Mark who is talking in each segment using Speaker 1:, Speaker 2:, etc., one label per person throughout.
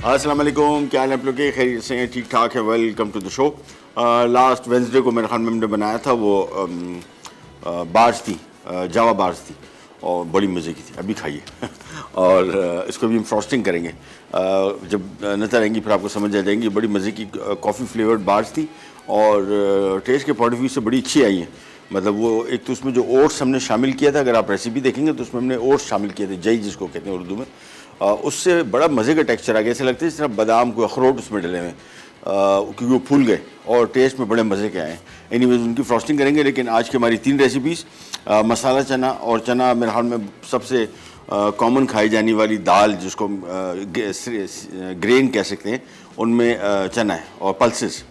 Speaker 1: अस्सलाम वालेकुम, क्या हाल है आप लोग के? खैरियत से हैं? ठीक ठाक है। Welcome to the show. Last Wednesday को मेरे ख्याल में हमने बनाया था वो बार्स थी, जावा बार्स थी और बड़ी मज़े की थी। अभी खाइए और इसको भी हम फ्रॉस्टिंग करेंगे। जब नज़र आएंगी फिर आपको समझ आ जाएंगी। बड़ी मज़े की कॉफ़ी फ्लेवर्ड बार्स थी और टेस्ट के पॉइंट ऑफ व्यू से बड़ी अच्छी आई है। मतलब वो एक तो उसमें जो ओट्स हमने शामिल किया था, अगर आप रेसिपी देखेंगे तो उसमें हमने ओट्स शामिल किए थे, जई जिसको कहते हैं उर्दू में। उससे बड़ा मज़े का टेक्सचर आ गया। ऐसा लगता है जिस तरह बादाम को अखरोट उसमें डले हुए, क्योंकि वो फूल गए और टेस्ट में बड़े मज़े के आए। एनीवेज उनकी फ्रॉस्टिंग करेंगे। लेकिन आज की हमारी 3 रेसिपीज़, मसाला चना और चना मेरे हाल में सबसे कॉमन खाई जाने वाली दाल जिसको ग्रेन कह सकते हैं, उनमें चना है और पल्सेस,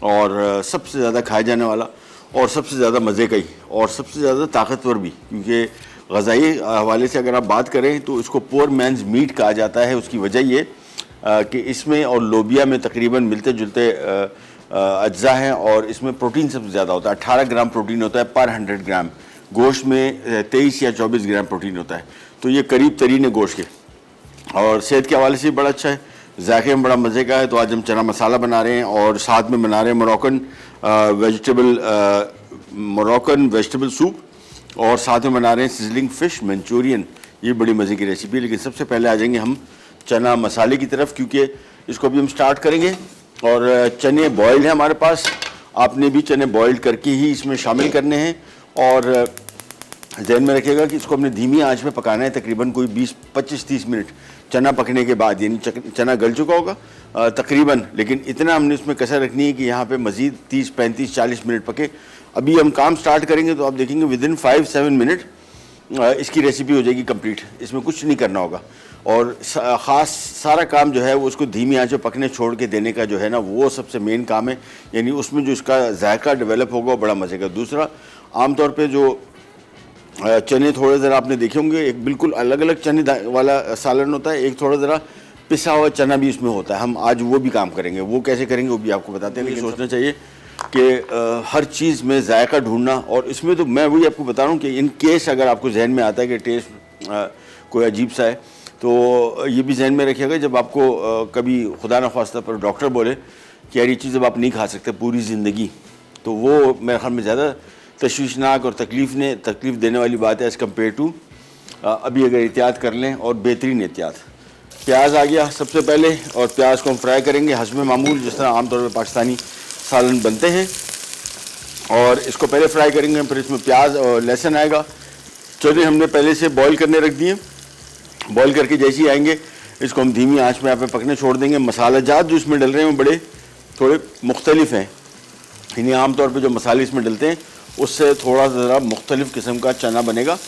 Speaker 1: और सबसे ज़्यादा खाया जाने वाला और सबसे ज़्यादा मज़े का ही और सबसे ज़्यादा ताकतवर भी, क्योंकि ग़ज़ाई हवाले से अगर आप बात करें तो इसको पोर मैंस मीट कहा जाता है। उसकी वजह ये कि इसमें और लोबिया में तकरीबन मिलते जुलते अज्जा हैं और इसमें प्रोटीन सबसे ज़्यादा होता है। 18 ग्राम प्रोटीन होता है पर 100 ग्राम। गोश्त में 23 या 24 ग्राम प्रोटीन होता है, तो ये करीब तरीन है गोश्त के और सेहत के हवाले से भी बड़ा अच्छा है। जायके में बड़ा मज़े का है। तो आज हम चना मसाला बना रहे हैं और साथ में बना रहे हैं मोरक्कन वेजिटेबल सूप और साथ में बना रहे हैं सिजलिंग फ़िश मंचूरियन। ये बड़ी मज़े की रेसिपी है। लेकिन सबसे पहले आ जाएंगे हम चना मसाले की तरफ, क्योंकि इसको भी हम स्टार्ट करेंगे। और चने बॉयल्ड हैं हमारे पास। आपने भी चने बॉयल्ड करके ही इसमें शामिल करने हैं और ध्यान में रखिएगा कि इसको हमने धीमी आंच में पकाना है तकरीबन कोई 20-25-30 मिनट चना पकने के बाद, यानी चना गल चुका होगा तकरीबन। लेकिन इतना हमने इसमें कसर रखनी है कि यहाँ पे मज़ीद 30-35-40 मिनट पके। अभी हम काम स्टार्ट करेंगे तो आप देखेंगे विदिन 5-7 मिनट इसकी रेसिपी हो जाएगी कंप्लीट। इसमें कुछ नहीं करना होगा और ख़ास सारा काम जो है वो उसको धीमी आंच पे पकने छोड़ के देने का जो है ना, वो सबसे मेन काम है। यानी उसमें जो इसका जायका डेवलप होगा वो बड़ा मज़े का। दूसरा, आमतौर पे जो चने थोड़े ज़रा आपने देखे होंगे, एक बिल्कुल अलग अलग चने वाला सालन होता है, एक थोड़ा ज़रा पिसा हुआ चना भी इसमें होता है। हम आज वो भी काम करेंगे। वो कैसे करेंगे वो भी आपको बताते हैं। लेकिन सोचना चाहिए कि हर चीज़ में जायका ढूंढना, और इसमें तो मैं वही आपको बता रहा हूँ कि इन केस अगर आपको जहन में आता है कि टेस्ट कोई अजीब सा है, तो ये भी जहन में रखिएगा जब आपको कभी खुदा न खास्ता पर डॉक्टर बोले कि यार ये चीज़ अब आप नहीं खा सकते पूरी ज़िंदगी, तो वो मेरे ख्याल में ज़्यादा तशवीशनाक और तकलीफ़ देने वाली बात है एज़ कम्पेयर टू अभी अगर एहतियात कर लें, और बेहतरीन एहतियात। प्याज आ गया सबसे पहले और प्याज को हम फ्राई करेंगे हस्ब मामूल, जिस तरह आमतौर पर पाकिस्तानी सालन बनते हैं। और इसको पहले फ्राई करेंगे, फिर इसमें प्याज और लहसुन आएगा। चने हमने पहले से बॉईल करने रख दिए। बॉईल करके जैसे ही आएंगे इसको हम धीमी आंच में यहाँ पे पकने छोड़ देंगे। मसाला जात जो इसमें डल रहे हैं वो बड़े थोड़े मुख्तलिफ हैं, यानी आमतौर पे जो मसाले इसमें डलते हैं उससे थोड़ा ज़रा मुख्तलिफ किस्म का चना बनेगा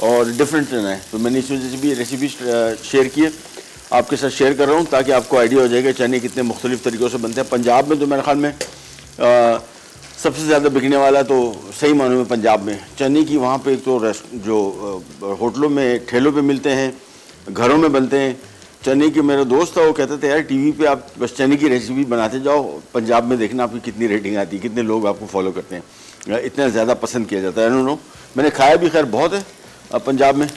Speaker 1: और डिफरेंट चना है। तो मैंने इस वजह से भी रेसिपी शेयर की है, आपके साथ शेयर कर रहा हूँ ताकि आपको आइडिया हो जाएगा चने कितने मुख्तलिफ तरीक़ों से बनते हैं। पंजाब में तो मेरे ख्याल में सबसे ज़्यादा बिकने वाला तो सही मानों में पंजाब में चने की, वहाँ पे एक तो जो होटलों में ठेलों पे मिलते हैं, घरों में बनते हैं चने की। मेरा दोस्त था वो कहते थे यार टीवी पे आप बस चने की रेसिपी बनाते जाओ, पंजाब में देखना आपकी कितनी रेटिंग आती है, कितने लोग आपको फॉलो करते हैं, इतना ज़्यादा पसंद किया जाता है। नो मैंने खाया भी खैर बहुत है पंजाब में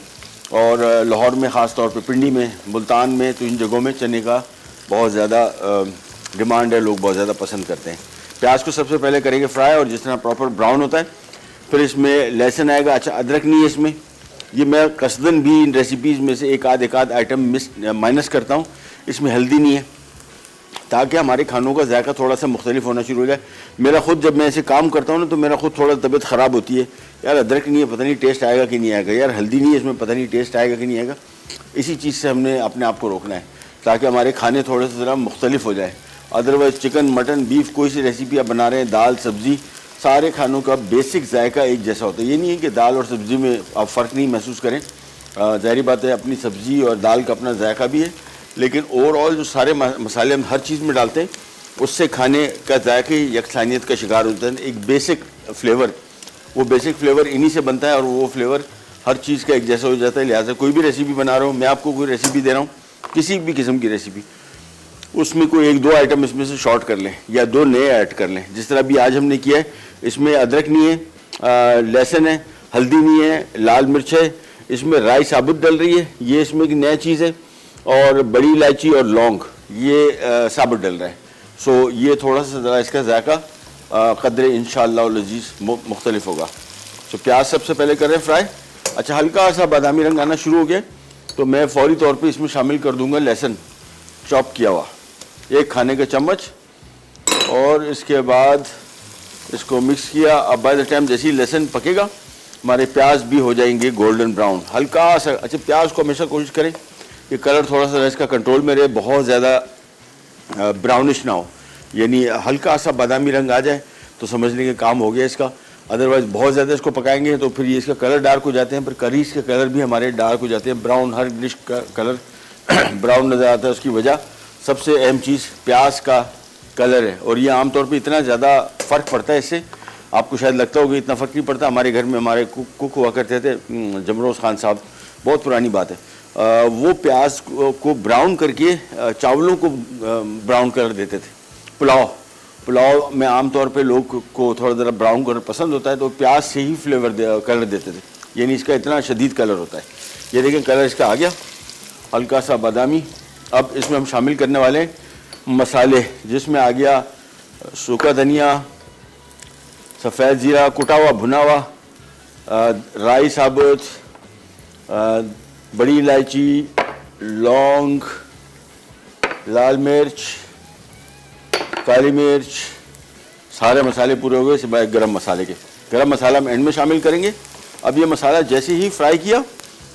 Speaker 1: और लाहौर में, ख़ास तौर पे पिंडी में, मुल्तान में, तो इन जगहों में चने का बहुत ज़्यादा डिमांड है, लोग बहुत ज़्यादा पसंद करते हैं। प्याज को सबसे पहले करेंगे फ्राई और जिस तरह प्रॉपर ब्राउन होता है फिर इसमें लहसुन आएगा। अच्छा, अदरक नहीं है इसमें, ये मैं कसदन भी इन रेसिपीज़ में से एक आध आइटम माइनस करता हूँ। इसमें हल्दी नहीं है ताकि हमारे खानों का जायका थोड़ा सा मुख्तलिफ होना शुरू हो जाए। मेरा खुद जब मैं ऐसे काम करता हूँ ना तो मेरा खुद थोड़ा तबीयत ख़राब होती है, यार अदरक नहीं है पता नहीं टेस्ट आएगा कि नहीं आएगा, यार हल्दी नहीं है इसमें पता नहीं टेस्ट आएगा कि नहीं आएगा। इसी चीज़ से हमने अपने आप को रोकना है ताकि हमारे खाने थोड़े से ज़रा मुख्तलिफ हो जाए। अदरवाइज़ चिकन, मटन, बीफ, कोई सी रेसिपी आप बना रहे हैं, दाल, सब्ज़ी, सारे खानों का बेसिक जायका एक जैसा होता है। ये नहीं है कि दाल और सब्ज़ी में आप फ़र्क नहीं महसूस करें, ज़ाहिर बात है अपनी सब्ज़ी और दाल का अपना जायका भी है, लेकिन ओवरऑल जो सारे मसाले हम हर चीज़ में डालते हैं उससे खाने का जायके यकसानियत का शिकार होता है। एक बेसिक फ्लेवर, वो बेसिक फ्लेवर इन्हीं से बनता है और वो फ्लेवर हर चीज़ का एक जैसा हो जाता है। लिहाजा कोई भी रेसिपी बना रहा हूँ, मैं आपको कोई रेसिपी दे रहा हूँ किसी भी किस्म की रेसिपी, उसमें कोई 1-2 आइटम इसमें से शॉर्ट कर लें या 2 नए ऐड कर लें। जिस तरह अभी आज हमने किया है, इसमें अदरक नहीं है, लहसुन है, हल्दी नहीं है, लाल मिर्च है, इसमें राई साबुत डल रही है, ये इसमें एक नया चीज़ है, और बड़ी इलायची और लौंग ये साबुत डल रहा है। सो ये थोड़ा सा ज़रा इसका जायका कदर इंशाअल्लाह लजीज़ मुख्तलिफ होगा। तो प्याज सबसे पहले कर रहे हैं फ्राई। अच्छा, हल्का सा बादामी रंग आना शुरू हो गया तो मैं फौरी तौर पे इसमें शामिल कर दूंगा लहसुन चॉप किया हुआ 1 खाने का चम्मच, और इसके बाद इसको मिक्स किया। अब बाय द टाइम जैसे ही लहसुन पकेगा हमारे प्याज भी हो जाएंगे गोल्डन ब्राउन हल्का सा। अच्छा, प्याज को हमेशा कोशिश करें कि कलर थोड़ा सा इसका कंट्रोल में रहे, बहुत ज़्यादा ब्राउनिश ना हो, यानी हल्का सा बादामी रंग आ जाए तो समझ लेंगे काम हो गया इसका। अदरवाइज़ बहुत ज़्यादा इसको पकाएंगे तो फिर ये इसका कलर डार्क हो जाते हैं, पर करीज के कलर भी हमारे डार्क हो जाते हैं, ब्राउन, हर डिश का कलर ब्राउन नज़र आता है। उसकी वजह सबसे अहम चीज़ प्याज का कलर है, और ये आमतौर पे इतना ज़्यादा फ़र्क पड़ता है इससे। आपको शायद लगता होगा इतना फ़र्क नहीं पड़ता। हमारे घर में हमारे कुक हुआ करते थे जमरोज़ खान साहब, बहुत पुरानी बात है, वो प्याज को ब्राउन करके चावलों को ब्राउन कलर देते थे। पुलाव में आमतौर पे लोग को थोड़ा ज़रा ब्राउन कलर पसंद होता है, तो प्याज से ही कलर देते थे, यानी इसका इतना शदीद कलर होता है। ये देखें कलर इसका आ गया हल्का सा बादामी। अब इसमें हम शामिल करने वाले हैं मसाले, जिसमें आ गया सूखा धनिया, सफ़ेद ज़ीरा कुटा हुआ भुना हुआ, राई साबुत, बड़ी इलायची, लौंग, लाल मिर्च, काली मिर्च, सारे मसाले पूरे हो गए सिवाय गरम मसाले के। गरम मसाला हम एंड में शामिल करेंगे। अब ये मसाला जैसे ही फ्राई किया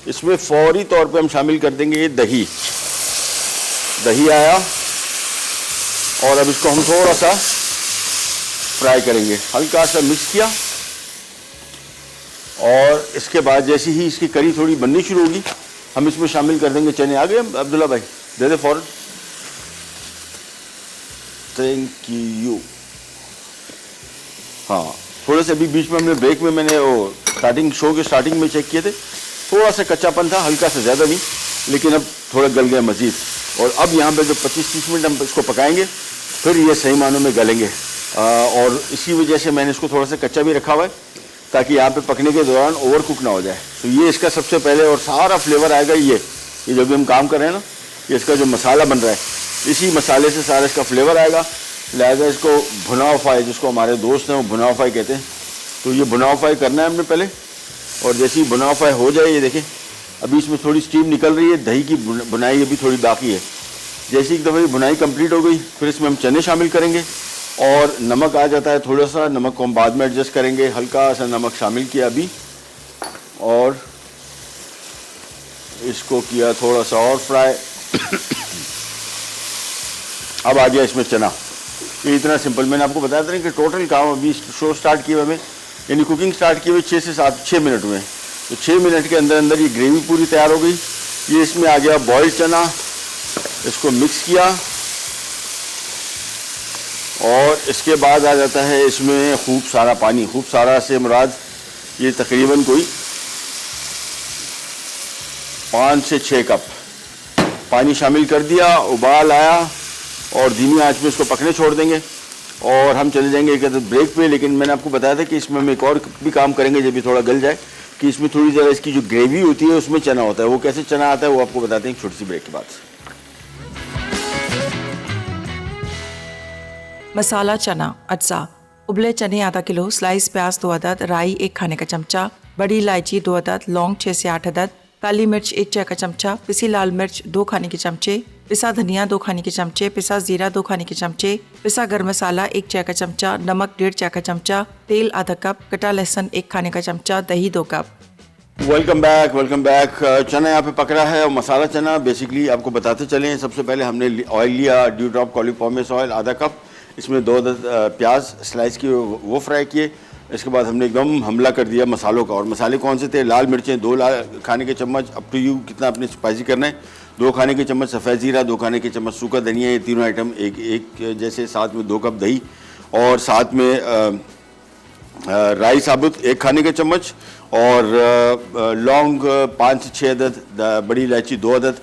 Speaker 1: इसमें फौरी तौर पे हम शामिल कर देंगे ये दही आया, और अब इसको हम थोड़ा सा फ्राई करेंगे, हल्का सा मिक्स किया। और इसके बाद जैसे ही इसकी करी थोड़ी बननी शुरू होगी हम इसमें शामिल कर देंगे चने। आ गए अब्दुल्ला भाई, दे दे फौरन। Thank you. हाँ, थोड़े से अभी बीच में हमने ब्रेक में मैंने वो शो के स्टार्टिंग में चेक किए थे, थोड़ा सा कच्चापन था, हल्का सा, ज़्यादा नहीं, लेकिन अब थोड़ा गल गया मज़ीद। और अब यहाँ पे जो 25-30 मिनट हम इसको पकाएंगे फिर ये सही मानों में गलेंगे, और इसी वजह से मैंने इसको थोड़ा सा कच्चा भी रखा हुआ है ताकि यहाँ पे पकने के दौरान ओवर कुक ना हो जाए। तो ये इसका सबसे पहले, और सारा फ्लेवर आएगा ये जो भी हम काम कर रहे हैं ना, ये इसका जो मसाला बन रहा है इसी मसाले से सारा इसका फ्लेवर आएगा। लिहाजा इसको भुनाव फ्राई, जिसको हमारे दोस्त हैं वो भुनाव फ्राई कहते हैं, तो ये भुनाव फ्राई करना है हमने पहले। और जैसे ही भुनाव फ्राई हो जाए, ये देखें अभी इसमें थोड़ी स्टीम निकल रही है, दही की बुनाई अभी थोड़ी बाकी है। जैसे एक दफ़ा बुनाई कंप्लीट हो गई फिर इसमें हम चने शामिल करेंगे, और नमक आ जाता है थोड़ा सा, नमक को हम बाद में एडजस्ट करेंगे। हल्का सा नमक शामिल किया अभी, और इसको किया थोड़ा सा और फ्राई। अब आ गया इसमें चना। ये इतना सिंपल, मैंने आपको बताया था कि टोटल काम अभी शो स्टार्ट किए हुए हमें, यानी कुकिंग स्टार्ट किए हुए 6 से 6 मिनट में, तो 6 मिनट के अंदर अंदर ये ग्रेवी पूरी तैयार हो गई। ये इसमें आ गया बॉइल्ड चना, इसको मिक्स किया, और इसके बाद आ जाता है इसमें खूब सारा पानी। खूब सारा से मुराद ये तकरीबन कोई 5 से 6 कप पानी शामिल कर दिया। उबाल आया और धीमी आंच में इसको पकने छोड़ देंगे, और हम चले जाएंगे एक ब्रेक पे। लेकिन मैंने आपको बताया था कि इसमें हम एक और भी काम करेंगे जब भी थोड़ा गल जाए, कि इसमें थोड़ी ज़रा इसकी जो ग्रेवी होती है उसमें चना होता है। वो कैसे चना आता है वो आपको बताते हैं एक छोटी सी ब्रेक के बाद।
Speaker 2: मसाला चना अज्जा: उबले चने आधा किलो, स्लाइस प्याज 2 अदद, राई 1 खाने का चमचा, बड़ी इलायची 2 अदद, लौंग 6 से 8 अदद, काली मिर्च 1 चाय का चमचा, पिसी लाल मिर्च 2 खाने के चमचे, पिसा धनिया 2 खाने के चमचे, पिसा जीरा 2 खाने के चमचे, पिसा गर्म मसाला 1 चाय का चमचा, नमक 1.5 चाय का चमचा, तेल आधा कप, कटा लहसुन 1 खाने का चमचा, दही 2 कप।
Speaker 1: Welcome back. चना यहाँ पे पक रहा है, और मसाला चना बेसिकली आपको बताते चलें। सबसे पहले हमने ऑयल लिया, ड्यू ड्रॉप कॉलीफॉर्मेस ऑयल आधा कप, इसमें 2 अदद प्याज स्लाइस किए वो फ्राई किए। इसके बाद हमने एकदम हमला कर दिया मसालों का। और मसाले कौन से थे? लाल मिर्चें 2 खाने के चम्मच, अप टू यू कितना आपने स्पाइसी करना है, 2 खाने के चम्मच सफ़ेद ज़ीरा, 2 खाने के चम्मच सूखा धनिया, ये तीनों आइटम एक जैसे, साथ में 2 कप दही, और साथ में राई साबुत 1 खाने के चम्मच, और लौंग 5 से 6 अदद, बड़ी इलायची 2 अदद।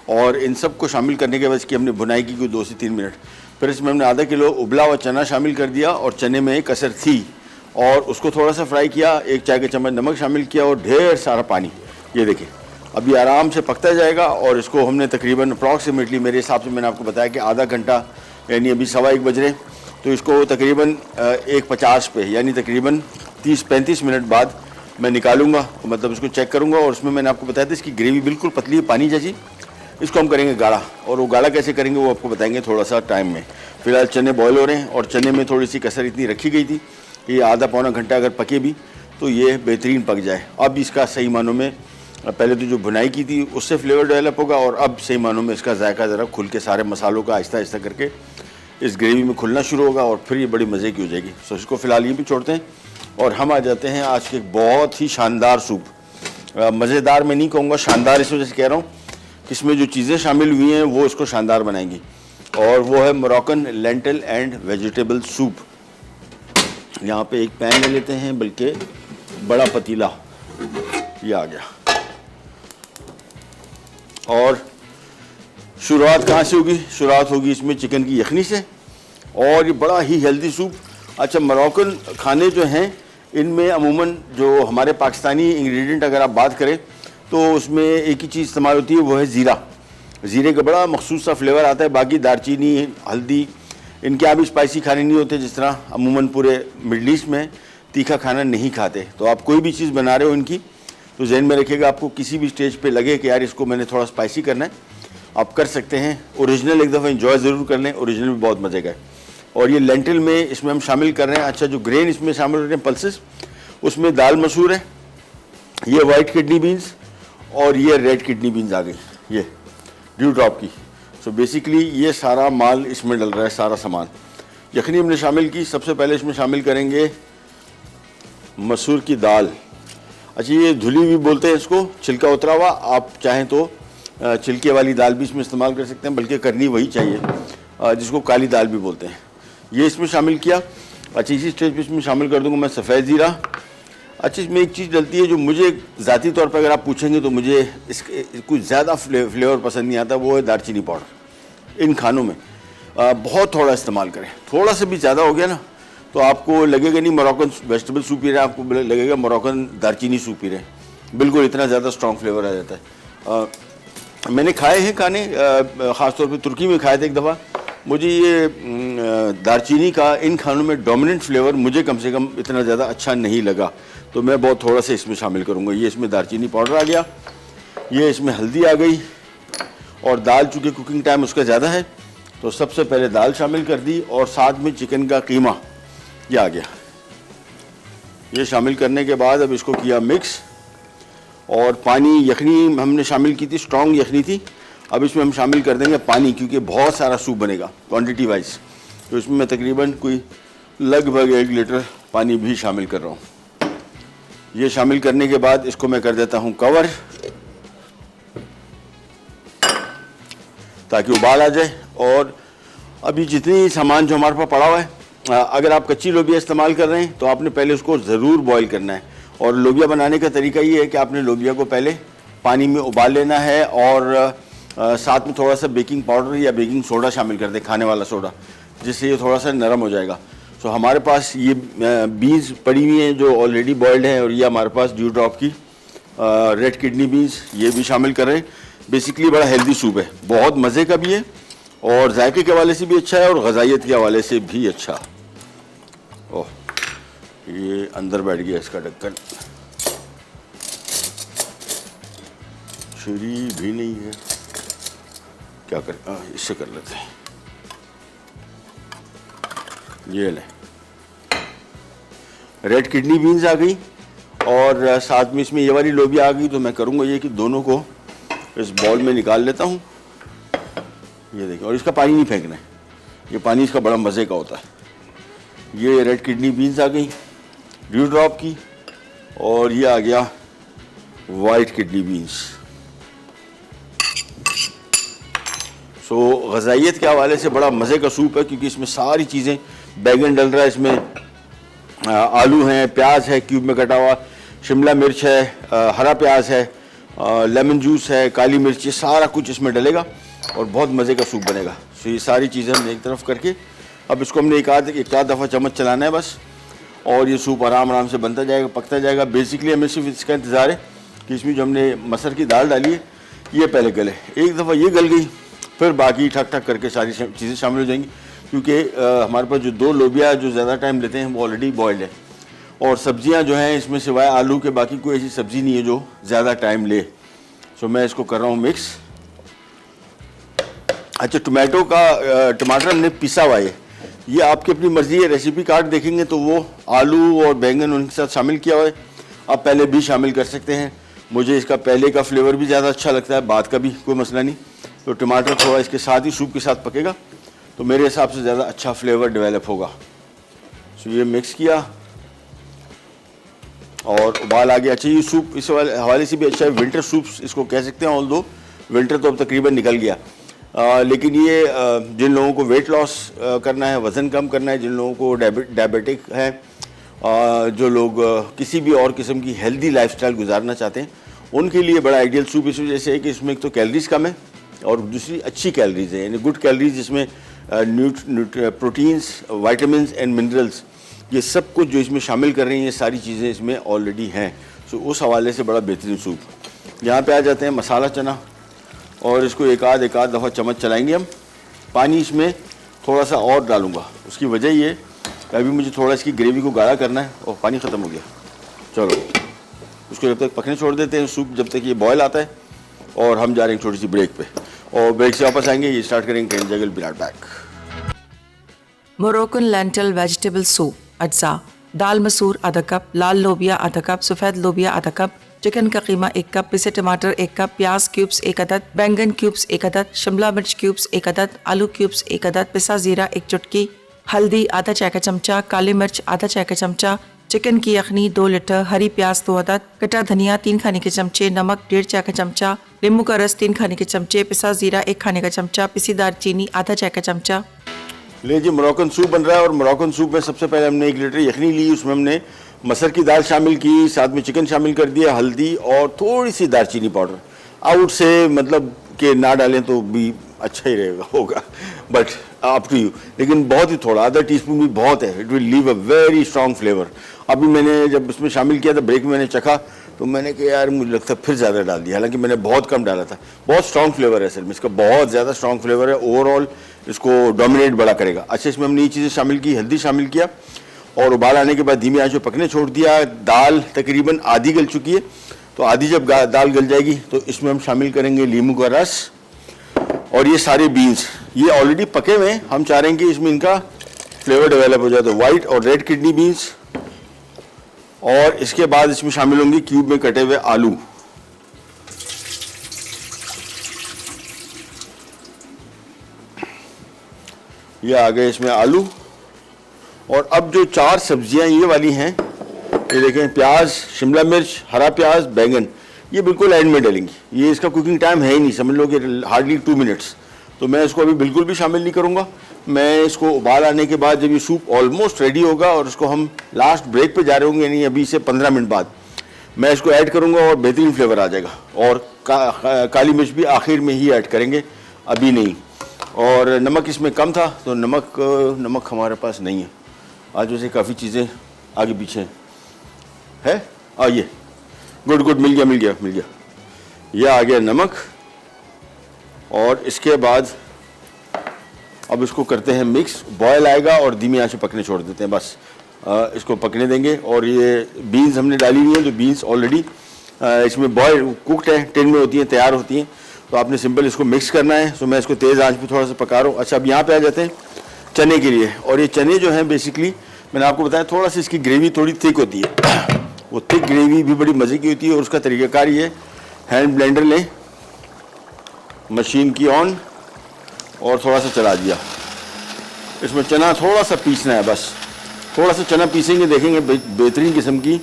Speaker 1: और इन सब को शामिल करने के बाद इसकी हमने भुनाई की 2 से 3 मिनट। फिर इसमें हमने आधा किलो उबला हुआ चना शामिल कर दिया, और चने में एक असर थी, और उसको थोड़ा सा फ्राई किया। 1 चाय का चम्मच नमक शामिल किया, और ढेर सारा पानी। ये देखिए अभी आराम से पकता जाएगा और इसको हमने तकरीबन अप्रॉक्सीमेटली मेरे हिसाब से मैंने आपको बताया कि आधा घंटा यानी अभी 1:15 बज रहे, तो इसको तकरीबन 1:50 पे यानी तकरीबन 30-35 मिनट बाद मैं निकालूंगा, मतलब इसको चेक करूंगा। और उसमें मैंने आपको बताया था इसकी ग्रेवी बिल्कुल पतली है, पानी जैसी। इसको हम करेंगे गाढ़ा, और वो गाढ़ा कैसे करेंगे वो आपको बताएंगे थोड़ा सा टाइम में। फिलहाल चने बॉयल हो रहे हैं और चने में थोड़ी सी कसर इतनी रखी गई थी, ये आधा पौना घंटा अगर पके भी तो ये बेहतरीन पक जाए। अब इसका सही मानों में पहले तो जो बुनाई की थी उससे फ्लेवर डेवलप होगा, और अब सही मानों में इसका जायका ज़रा खुल के सारे मसालों का आहिस्ता आहिस्ता करके इस ग्रेवी में खुलना शुरू होगा, और फिर ये बड़ी मज़े की हो जाएगी। सो इसको फ़िलहाल ये भी छोड़ते हैं और हम आ जाते हैं आज के एक बहुत ही शानदार सूप। मज़ेदार मैं नहीं कहूँगा, शानदार इस वजह से कह रहा हूँ कि इसमें जो चीज़ें शामिल हुई हैं वो इसको शानदार बनाएंगी, और वो है Moroccan lentil and vegetable soup. यहाँ पे एक पैन ले लेते हैं, बल्कि बड़ा पतीला ये आ गया। और शुरुआत कहाँ से होगी? शुरुआत होगी इसमें चिकन की यखनी से, और ये बड़ा ही हेल्दी सूप। अच्छा, मोरक्कन खाने जो हैं इनमें अमूमन जो हमारे पाकिस्तानी इंग्रेडिएंट अगर आप बात करें तो उसमें एक ही चीज़ इस्तेमाल होती है, वो है ज़ीरा। ज़ीरे का बड़ा मखसूस सा फ्लेवर आता है, बाकी दारचीनी, हल्दी, इनके यहाँ भी स्पाइसी खाने नहीं होते, जिस तरह अमूमन पूरे मिडल ईस्ट में तीखा खाना नहीं खाते। तो आप कोई भी चीज़ बना रहे हो इनकी तो जहन में रखिएगा, आपको किसी भी स्टेज पे लगे कि यार इसको मैंने थोड़ा स्पाइसी करना है, आप कर सकते हैं। ओरिजिनल एक दफ़ा इंजॉय ज़रूर कर लें, ओरिजिनल भी बहुत मज़े का है। और ये लेंटिल में इसमें हम शामिल कर रहे हैं, अच्छा जो ग्रेन इसमें शामिल हो रहे हैं पल्सेस, उसमें दाल मसूर है, ये वाइट किडनी बीन्स, और ये रेड किडनी बीन्स आ गई, ये ड्यू ड्रॉप की। सो बेसिकली ये सारा माल इसमें डल रहा है, सारा सामान। यखनी हमने शामिल की, सबसे पहले इसमें शामिल करेंगे मसूर की दाल। अच्छा, ये धुली हुई बोलते हैं इसको, छिलका उतरा हुआ। आप चाहें तो छिलके वाली दाल भी इसमें इस्तेमाल कर सकते हैं, बल्कि करनी वही चाहिए, जिसको काली दाल भी बोलते हैं। ये इसमें शामिल किया। अच्छा, इसी स्टेज पे इसमें शामिल कर दूंगा मैं सफ़ेद ज़ीरा। अच्छा, इसमें एक चीज़ डलती है जो मुझे ज़ाती तौर पर अगर आप पूछेंगे तो मुझे इसके कुछ ज़्यादा फ्लेवर पसंद नहीं आता, वो है दालचीनी पाउडर। इन खानों में बहुत थोड़ा इस्तेमाल करें, थोड़ा सा भी ज़्यादा हो गया ना तो आपको लगेगा नहीं मोरक्कन वेजिटेबल सूप पी रहे हैं, आपको लगेगा मोरक्कन दालचीनी सूप पी रहे हैं। बिल्कुल इतना ज़्यादा स्ट्रॉन्ग फ्लेवर आ जाता है। मैंने खाए हैं खाने, ख़ासतौर पे तुर्की में खाए थे एक दफ़ा। मुझे ये दालचीनी का इन खानों में डोमिनेंट फ्लेवर मुझे कम से कम इतना ज़्यादा अच्छा नहीं लगा, तो मैं बहुत थोड़ा सा इसमें शामिल करूँगा। ये इसमें दालचीनी पाउडर आ गया, ये इसमें हल्दी आ गई, और दाल चूँकि कुकिंग टाइम उसका ज़्यादा है तो सबसे पहले दाल शामिल कर दी, और साथ में चिकन का कीमा ये आ गया। ये शामिल करने के बाद अब इसको किया मिक्स, और पानी, यखनी हमने शामिल की थी, स्ट्रॉन्ग यखनी थी। अब इसमें हम शामिल कर देंगे पानी, क्योंकि बहुत सारा सूप बनेगा क्वांटिटी वाइज, तो इसमें मैं तकरीबन कोई लगभग 1 लीटर पानी भी शामिल कर रहा हूँ। ये शामिल करने के बाद इसको मैं कर देता हूँ कवर, ताकि उबाल आ जाए। और अभी जितनी सामान जो हमारे पास पड़ा हुआ है, अगर आप कच्ची लोबिया इस्तेमाल कर रहे हैं तो आपने पहले उसको ज़रूर बॉईल करना है। और लोबिया बनाने का तरीका ये है कि आपने लोबिया को पहले पानी में उबाल लेना है, और साथ में थोड़ा सा बेकिंग पाउडर या बेकिंग सोडा शामिल कर दें, खाने वाला सोडा, जिससे ये थोड़ा सा नरम हो जाएगा। सो हमारे पास ये बीन्स पड़ी हुई हैं जो ऑलरेडी बॉइल्ड हैं, और ये हमारे पास ड्यू ड्रॉप की रेड किडनी बीन्स ये भी शामिल कर रहे हैं। बेसिकली बड़ा हेल्दी सूप है, बहुत मज़े का भी है, और जायके के हवाले से भी अच्छा है, और गजाइत के हवाले से भी अच्छा। ओह, ये अंदर बैठ गया इसका ढक्कन, छुरी भी नहीं है, क्या कर, इससे कर लेते हैं। ये ले, रेड किडनी बीन्स आ गई, और साथ में इसमें ये वाली लोबिया आ गई। तो मैं करूँगा ये कि दोनों को इस बॉल में निकाल लेता हूँ, ये देखिए, और इसका पानी नहीं फेंकना है, ये पानी इसका बड़ा मज़े का होता है। ये रेड किडनी बीन्स आ गई ड्यू ड्रॉप की, और ये आ गया वाइट किडनी बीन्स। सो गजाइत के हवाले से बड़ा मज़े का सूप है, क्योंकि इसमें सारी चीज़ें, बैगन डल रहा है इसमें, आलू हैं, प्याज है क्यूब में कटा हुआ, शिमला मिर्च है, हरा प्याज है, लेमन जूस है, काली मिर्च, ये सारा कुछ इसमें डलेगा और बहुत मज़े का सूप बनेगा। सो ये सारी चीज़ें हमने एक तरफ करके अब इसको हमने एक आध दफ़ा चम्मच चलाना है बस, और ये सूप आराम आराम से बनता जाएगा, पकता जाएगा। बेसिकली हमें सिर्फ इसका इंतज़ार है कि इसमें जो हमने मसर की दाल डाली है ये पहले गले, एक दफ़ा ये गल गई फिर बाकी ठक ठक करके सारी चीज़ें शामिल हो जाएंगी, क्योंकि हमारे पास जो 2 लोबिया जो ज़्यादा टाइम लेते हैं वो ऑलरेडी बॉयल्ड है, और सब्जियां जो हैं इसमें सिवाय आलू के बाकी कोई ऐसी सब्ज़ी नहीं है जो ज़्यादा टाइम ले। सो मैं इसको कर रहा हूँ मिक्स। अच्छा, टमाटर हमने पिसा हुआ है, ये आपकी अपनी मर्ज़ी है, रेसिपी कार्ड देखेंगे तो वो आलू और बैंगन उनके साथ शामिल किया हुआ है, आप पहले भी शामिल कर सकते हैं। मुझे इसका पहले का फ्लेवर भी ज़्यादा अच्छा लगता है, बाद का भी कोई मसला नहीं। तो टमाटर थोड़ा इसके साथ ही सूप के साथ पकेगा तो मेरे हिसाब से ज़्यादा अच्छा फ्लेवर डेवलप होगा। सो ये मिक्स किया और उबाल आ गया। अच्छा, ये सूप इस हवाले से भी अच्छा है, विंटर सूप इसको कह सकते हैं, ऑल दो विंटर तो अब तकरीबन निकल गया। लेकिन ये जिन लोगों को वेट लॉस करना है, वज़न कम करना है, जिन लोगों को डायबिटिक है, जो लोग किसी भी और किस्म की हेल्दी लाइफस्टाइल गुजारना चाहते हैं, उनके लिए बड़ा आइडियल सूप इस वजह से है कि इसमें एक तो कैलोरीज कम है और दूसरी अच्छी कैलोरीज है, यानी गुड कैलोरीज, जिसमें प्रोटीन्स, वाइटामिन एंड मिनरल्स, ये सब कुछ जो इसमें शामिल कर रही हैं, ये सारी चीज़ें इसमें ऑलरेडी हैं। सो उस हवाले से बड़ा बेहतरीन सूप। यहाँ पे आ जाते हैं मसाला चना, और इसको एक आध दफ़ा चम्मच चलाएंगे हम। पानी इसमें थोड़ा सा और डालूंगा, उसकी वजह ये कि अभी मुझे थोड़ा इसकी ग्रेवी को गाढ़ा करना है और पानी ख़त्म हो गया। चलो उसको जब तक पकने छोड़ देते हैं सूप, जब तक ये बॉयल आता है, और हम जा रहे हैं छोटी सी ब्रेक पे, और ब्रेक से वापस आएंगे, ये स्टार्ट करेंगे जगल बिराट back.
Speaker 2: Moroccan lentil vegetable soup अज्जा: दाल मसूर आधा कप, लाल लोबिया आधा कप, सफ़ेद लोबिया आधा कप, चिकन का कीमा 1 कप, पिसे टमाटर 1 कप, प्याज क्यूब्स 1 अदद, बैंगन क्यूब्स 1 अदद, शिमला मिर्च क्यूब्स 1 अदद, आलू क्यूब्स 1 अदद, पिसा ज़ीरा 1 चुटकी, हल्दी आधा चाय का चमचा, काली मिर्च आधा चाय का चमचा, चिकन की यखनी 2 लीटर, हरी प्याज 2 अदद, कटा धनिया 3 खाने के चमचे, नमक 1.5 चाय का चमचा, नींबू का रस 3 खाने के चमचे, पिसा ज़ीरा 1 खाने का चमचा, पिसी दालचीनी आधा चाय का चमचा।
Speaker 1: ले जी, मोरक्कन सूप बन रहा है, और मोरक्कन सूप में सबसे पहले हमने 1 लीटर यखनी ली, उसमें हमने मसर की दाल शामिल की, साथ में चिकन शामिल कर दिया, हल्दी और थोड़ी सी दालचीनी पाउडर। आउट से मतलब कि ना डालें तो भी अच्छा ही रहेगा, होगा, बट अप टू यू, लेकिन बहुत ही थोड़ा, आधा टीस्पून भी बहुत है, it will leave a very strong flavour. अभी मैंने जब इसमें शामिल किया था, ब्रेक में मैंने चखा तो मैंने कहा यार मुझे लगता है फिर ज़्यादा डाल दिया, हालांकि मैंने बहुत कम डाला था। बहुत स्ट्रॉन्ग फ्लेवर है असल में इसका, बहुत ज़्यादा स्ट्रॉन्ग फ्लेवर है, ओवरऑल इसको डोमिनेट बड़ा करेगा। अच्छा, इसमें हमने ये चीज़ें शामिल की, हल्दी शामिल किया, और उबाल आने के बाद धीमी आंच पे पकने छोड़ दिया। दाल तकरीबन आधी गल चुकी है, तो आधी जब दाल गल जाएगी तो इसमें हम शामिल करेंगे नींबू का रस, और ये सारे बीन्स ये ऑलरेडी पके हुए हैं, हम चाह रहे हैं कि इसमें इनका फ्लेवर डेवलप हो जाए, तो वाइट और रेड किडनी बीन्स, और इसके बाद इसमें शामिल होंगे क्यूब में कटे हुए आलू। ये आ गए इसमें आलू, और अब जो 4 सब्जियां ये वाली हैं, ये देखें, प्याज, शिमला मिर्च, हरा प्याज, बैंगन, ये बिल्कुल एंड में डलेंगी। ये इसका कुकिंग टाइम है ही नहीं, समझ लो कि हार्डली 2 मिनट्स, तो मैं इसको अभी बिल्कुल भी शामिल नहीं करूँगा। मैं इसको उबाल आने के बाद जब ये सूप ऑलमोस्ट रेडी होगा और इसको हम लास्ट ब्रेक पे जा रहे होंगे, यानी अभी से 15 मिनट बाद मैं इसको ऐड करूँगा और बेहतरीन फ्लेवर आ जाएगा। और काली मिर्च भी आखिर में ही ऐड करेंगे, अभी नहीं। और नमक इसमें कम था, तो नमक हमारे पास नहीं है आज, वैसे काफ़ी चीज़ें आगे पीछे है। ये गुड मिल गया। ये आ गया नमक, और इसके बाद अब इसको करते हैं मिक्स। बॉयल आएगा और धीमी आंच पे पकने छोड़ देते हैं, बस इसको पकने देंगे। और ये बीन्स हमने डाली हुई हैं, जो बीन्स ऑलरेडी इसमें बॉयल कुकड है, टिन में होती हैं, तैयार होती हैं, तो आपने सिंपल इसको मिक्स करना है। सो मैं इसको तेज़ आंच पे थोड़ा सा पका रहा हूँ। अच्छा, अब यहाँ पे आ जाते हैं चने के लिए, और ये चने जो हैं बेसिकली मैंने आपको बताया थोड़ा सा इसकी ग्रेवी थोड़ी थिक होती है, वो थिक ग्रेवी भी बड़ी मज़े की होती है। और उसका तरीक़ाकार ये, हैंड ब्लेंडर लें, मशीन की ऑन, और थोड़ा सा चला दिया। इसमें चना थोड़ा सा पीसना है, बस थोड़ा सा चना पीसेंगे, देखेंगे बेहतरीन किस्म की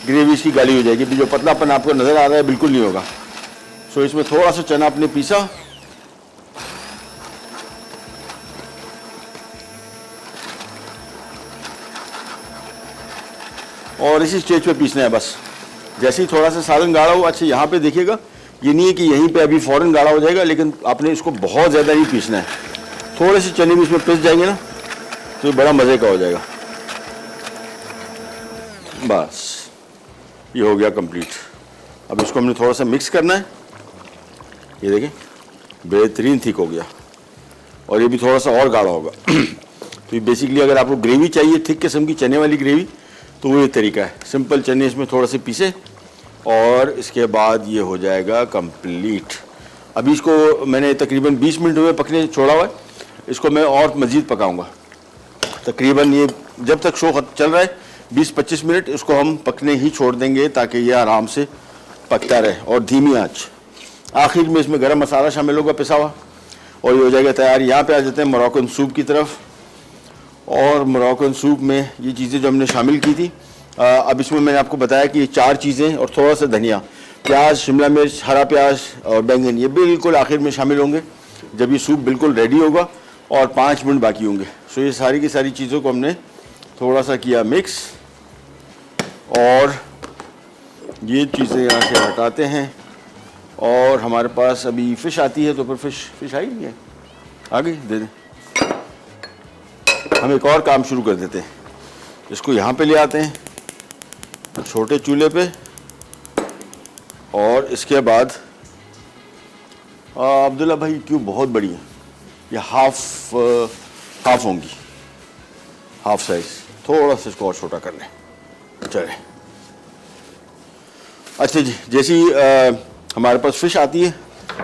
Speaker 1: ग्रेवी इसकी गाली हो जाएगी। जो पतलापन आपको नज़र आ रहा है बिल्कुल नहीं होगा। सो इसमें थोड़ा सा चना आपने पीसा, और इसी स्टेज पे पीसना है बस। जैसे ही थोड़ा सा सालन गाढ़ा हो, अच्छा यहाँ पे देखिएगा, ये नहीं है कि यहीं पे अभी फ़ौरन गाढ़ा हो जाएगा, लेकिन आपने इसको बहुत ज़्यादा नहीं पीसना है। थोड़े से चने भी इसमें पिस जाएंगे ना, तो बड़ा मज़े का हो जाएगा। बस ये हो गया कंप्लीट। अब इसको हमने थोड़ा सा मिक्स करना है। ये देखें बेहतरीन थिक हो गया और ये भी थोड़ा सा और गाढ़ा होगा। तो ये बेसिकली अगर आपको ग्रेवी चाहिए थिक किस्म की चने वाली ग्रेवी तो वो ये तरीका है। सिंपल चने इसमें थोड़ा से पीसे और इसके बाद ये हो जाएगा कंप्लीट। अभी इसको मैंने तकरीबन 20 मिनट हुए पकने छोड़ा हुआ है। इसको मैं और मज़ीद पकाऊंगा। तकरीबन ये जब तक शो चल रहा है 20-25 मिनट इसको हम पकने ही छोड़ देंगे ताकि ये आराम से पकता रहे और धीमी आंच। आखिर में इसमें गरम मसाला शामिल होगा पिसा हुआ और ये हो जाएगा तैयार। यहाँ पे आ जाते हैं मोरक्कन सूप की तरफ। और मोरक्कन सूप में ये चीज़ें जो हमने शामिल की थी, अब इसमें मैंने आपको बताया कि ये 4 चीज़ें और थोड़ा सा धनिया, प्याज, शिमला मिर्च, हरा प्याज और बैंगन ये बिल्कुल आखिर में शामिल होंगे जब ये सूप बिल्कुल रेडी होगा और 5 मिनट बाकी होंगे। सो ये सारी की सारी चीज़ों को हमने थोड़ा सा किया मिक्स और ये चीज़ें यहाँ से हटाते हैं। और हमारे पास अभी फ़िश आती है तो फिर फ़िश आई नहीं है, आ गई, दे दें। हम एक और काम शुरू कर देते हैं। इसको यहाँ पे ले आते हैं छोटे चूल्हे पे और इसके बाद अब्दुल्ला भाई क्यों बहुत बड़ी है, ये हाफ होंगी, हाफ साइज। थोड़ा सा इसको और छोटा कर लें, चले। अच्छा जी, जैसी हमारे पास फ़िश आती है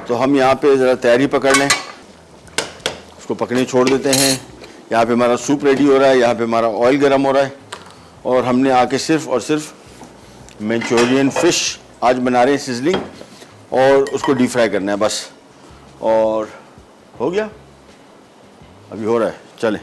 Speaker 1: तो हम यहाँ पे ज़रा तैयारी पकड़ लें, उसको पकने छोड़ देते हैं। यहाँ पे हमारा सूप रेडी हो रहा है, यहाँ पे हमारा ऑयल गर्म हो रहा है और हमने आके सिर्फ़ और सिर्फ मंचूरियन फ़िश आज बना रहे हैं सिजलिंग और उसको डीप फ्राई करना है बस। और हो गया, अभी हो रहा है। चलें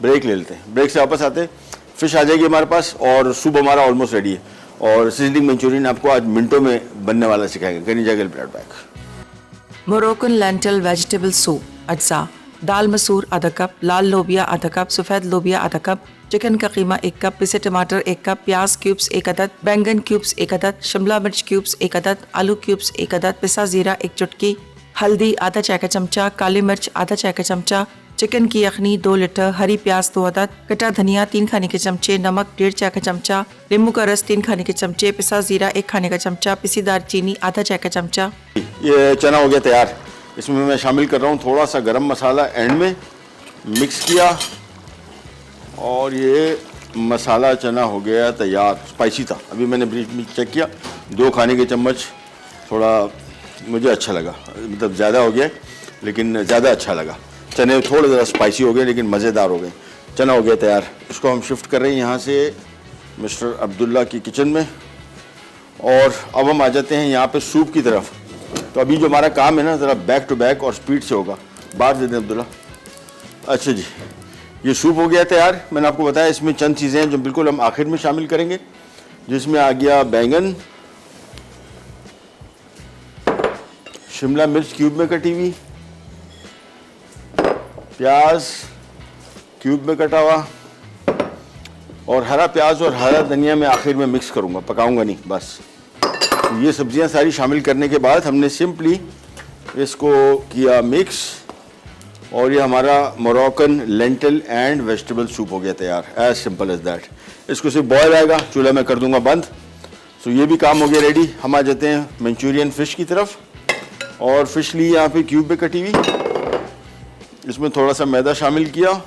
Speaker 1: ब्रेक ले लेते हैं, ब्रेक से वापस आते हैं। फ़िश आ जाएगी हमारे पास और सूप हमारा ऑलमोस्ट रेडी है और सिजलिंग मंचूरियन आपको आज मिनटों में बनने वाला सिखाएंगे। कहीं जाएगा bread back.
Speaker 2: Moroccan lentil vegetable soup अज्जा: दाल मसूर आधा कप, लाल लोबिया आधा कप, सफ़ेद लोबिया आधा कप, चिकन का कीमा 1 कप, पिसे टमाटर 1 कप, प्याज क्यूब्स 1 अदद, बैंगन क्यूब्स 1 अदद, शिमला मिर्च क्यूब्स 1 अदद, आलू क्यूब्स 1 अदद, पिसा ज़ीरा 1 चुटकी, हल्दी आधा चाय का चमचा, काली मिर्च आधा चाय का चमचा, चिकन की यखनी 2 लीटर, हरी प्याज 2 अदद, कटा धनिया 3 खाने के चमचे, नमक 1.5 चाय का चमचा, नींबू का रस 3 खाने के चमचे, पिसा ज़ीरा 1 खाने का चमचा, पिसी दालचीनी आधा चाय का चमचा।
Speaker 1: ये चना हो गया तैयार। इसमें मैं शामिल कर रहा हूँ थोड़ा सा गरम मसाला, एंड में मिक्स किया और ये मसाला चना हो गया तैयार। स्पाइसी था, अभी मैंने ब्रीच में चेक किया, 2 खाने के चम्मच। थोड़ा मुझे अच्छा लगा, मतलब ज़्यादा हो गया लेकिन ज़्यादा अच्छा लगा। चने थोड़े ज़रा स्पाइसी हो गए लेकिन मज़ेदार हो गए। चना हो गया तैयार। इसको हम शिफ्ट कर रहे हैं यहाँ से मिस्टर अब्दुल्ला की किचन में और अब हम आ जाते हैं यहाँ पे सूप की तरफ। तो अभी जो हमारा काम है ना ज़रा बैक टू बैक और स्पीड से होगा। बात दे दें अब्दुल्ला। अच्छा जी, ये सूप हो गया तैयार। मैंने आपको बताया इसमें चंद चीज़ें हैं जो बिल्कुल हम आखिर में शामिल करेंगे, जिसमें आ गया बैंगन, शिमला मिर्च क्यूब में कटी हुई, प्याज क्यूब में कटा हुआ और हरा प्याज और हरा धनिया मैं आखिर में मिक्स करूँगा, पकाऊंगा नहीं बस। ये सब्जियां सारी शामिल करने के बाद हमने सिंपली इसको किया मिक्स और ये हमारा Moroccan lentil and vegetable soup हो गया तैयार। As simple as that. इसको सिर्फ बॉयल आएगा, चूल्हा में कर दूंगा बंद। सो ये भी काम हो गया रेडी। हम आ जाते हैं मंचूरियन फ़िश की तरफ और फ़िश ली यहाँ पे क्यूब में कटी हुई, इसमें थोड़ा सा मैदा शामिल किया